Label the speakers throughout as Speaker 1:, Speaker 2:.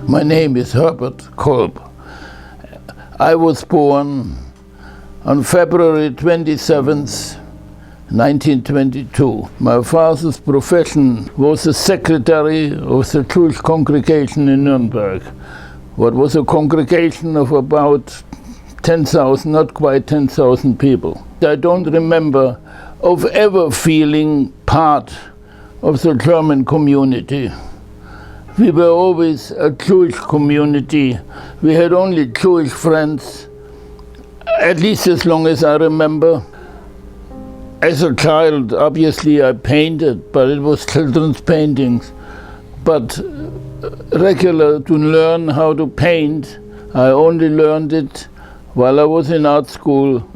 Speaker 1: My name is Herbert Kolb. I was born on February 27th, 1922. My father's profession was the secretary of the Jewish congregation in Nuremberg. What was a congregation of about 10,000, not quite 10,000 people. I don't remember of ever feeling part of the German community. We were always a Jewish community. We had only Jewish friends, at least as long as I remember. As a child, obviously I painted, but it was children's paintings. But regular to learn how to paint, I only learned it while I was in art school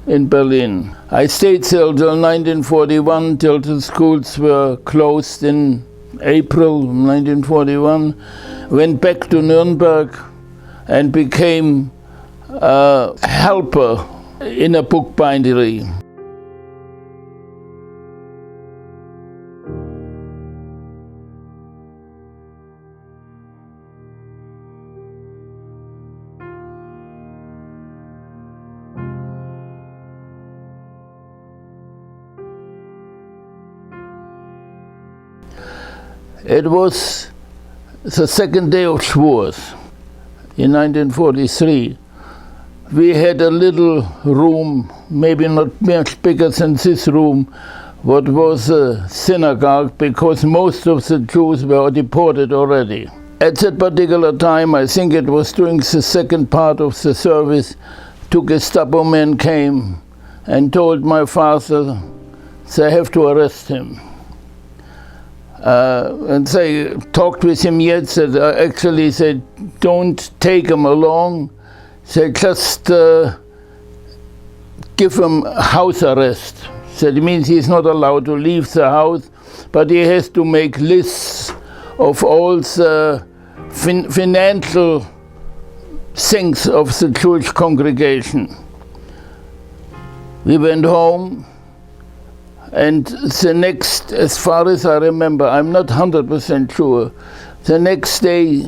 Speaker 1: in Berlin. I stayed till 1941, till the schools were closed in April 1941, went back to Nuremberg and became a helper in a bookbindery. It was the second day of Schwarz in 1943. We had a little room, maybe not much bigger than this room, what was a synagogue, because most of the Jews were deported already. At that particular time, I think it was during the second part of the service, two Gestapo men came and told my father they have to arrest him. And they talked with him yet, said actually they don't take him along, they just give him house arrest. So it means he's not allowed to leave the house, but he has to make lists of all the financial things of the Jewish congregation. We went home. And the next, as far as I remember, I'm not 100% sure, the next day,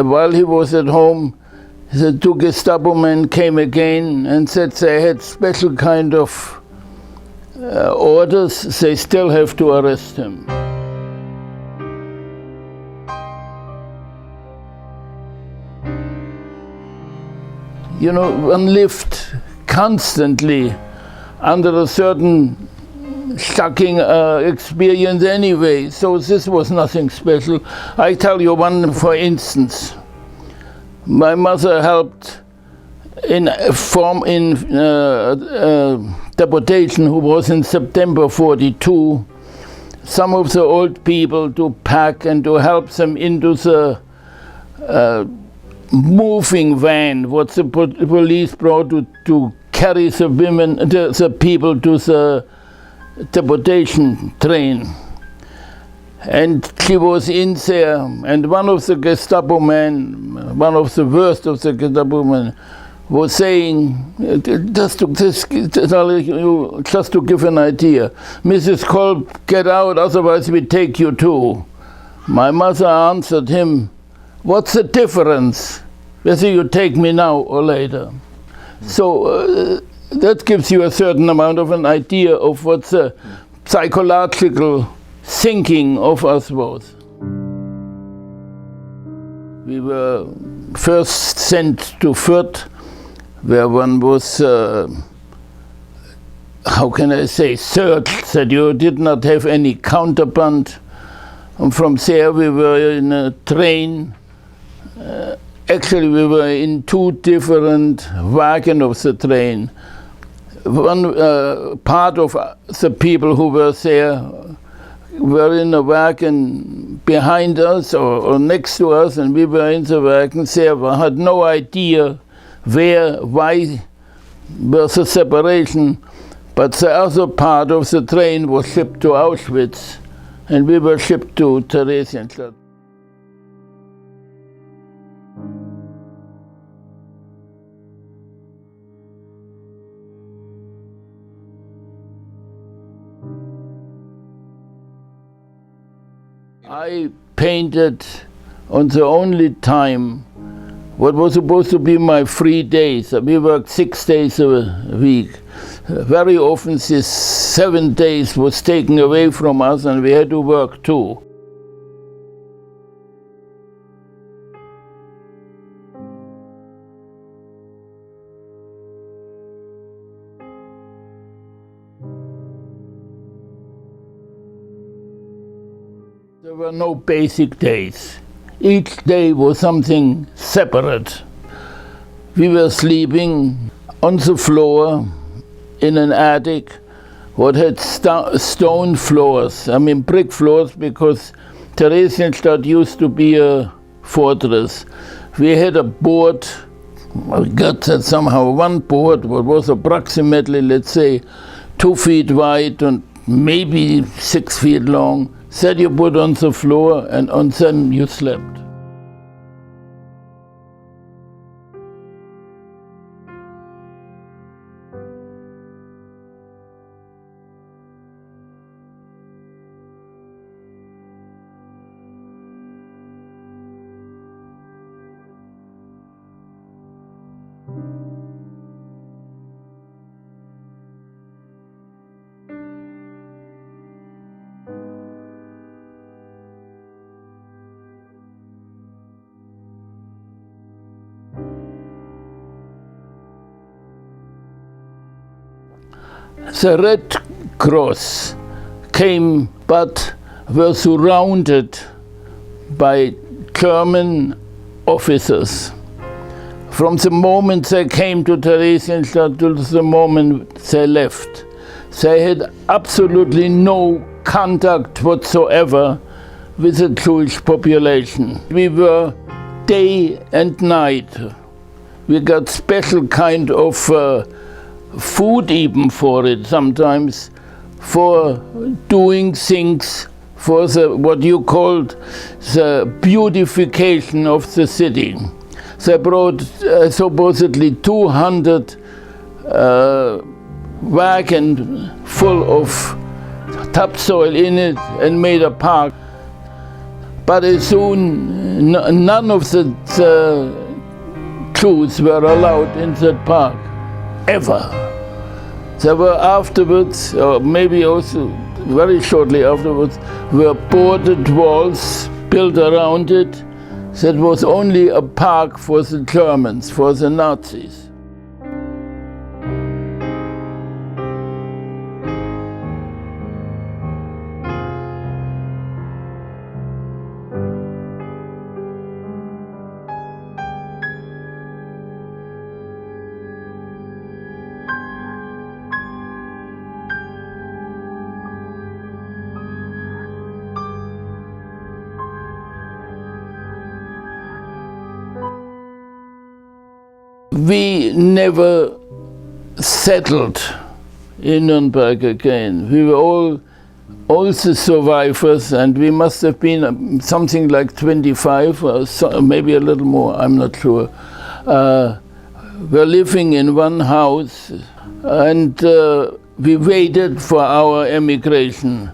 Speaker 1: while he was at home, the two Gestapo men came again and said they had special kind of orders, they still have to arrest him. You know, one lived constantly under a certain shocking experience anyway, so this was nothing special. I tell you one, for instance. My mother helped in deportation, who was in September 42, some of the old people to pack and to help them into the moving van, what the police brought to carry the women, the people to the deportation train. And she was in there, and one of the Gestapo men, one of the worst of the Gestapo men, was saying, just to give an idea, Mrs. Kolb, get out, otherwise we take you too. My mother answered him, what's the difference whether you take me now or later? So that gives you a certain amount of an idea of what the psychological thinking of us was. We were first sent to Fürth, where one was, how can I say, searched that you did not have any counterband. And from there we were in a train. Actually, we were in two different wagons of the train. One part of the people who were there were in a wagon behind us or next to us, and we were in the wagon there. We had no idea why was the separation, but the other part of the train was shipped to Auschwitz, and we were shipped to Theresienstadt. I painted on the only time what was supposed to be my free days. We worked 6 days a week. Very often this 7 days was taken away from us and we had to work too. There were no basic days. Each day was something separate. We were sleeping on the floor in an attic what had stone floors, I mean brick floors, because Theresienstadt used to be a fortress. We had a board, we got that somehow, one board what was approximately, let's say, 2 feet wide and maybe 6 feet long, that you put on the floor and on them you slept. The Red Cross came but were surrounded by German officers. From the moment they came to Theresienstadt to the moment they left, they had absolutely no contact whatsoever with the Jewish population. We were day and night. We got special kind of food even for it sometimes, for doing things for the what you called the beautification of the city. They brought supposedly 200 wagons full of topsoil in it and made a park. But as soon none of the Jews were allowed in that park, ever. There were afterwards, or maybe also very shortly afterwards, were boarded walls built around it. That was only a park for the Germans, for the Nazis. We never settled in Nuremberg again. We were all the survivors, and we must have been something like 25, or so, maybe a little more, I'm not sure. We're living in one house, and we waited for our emigration.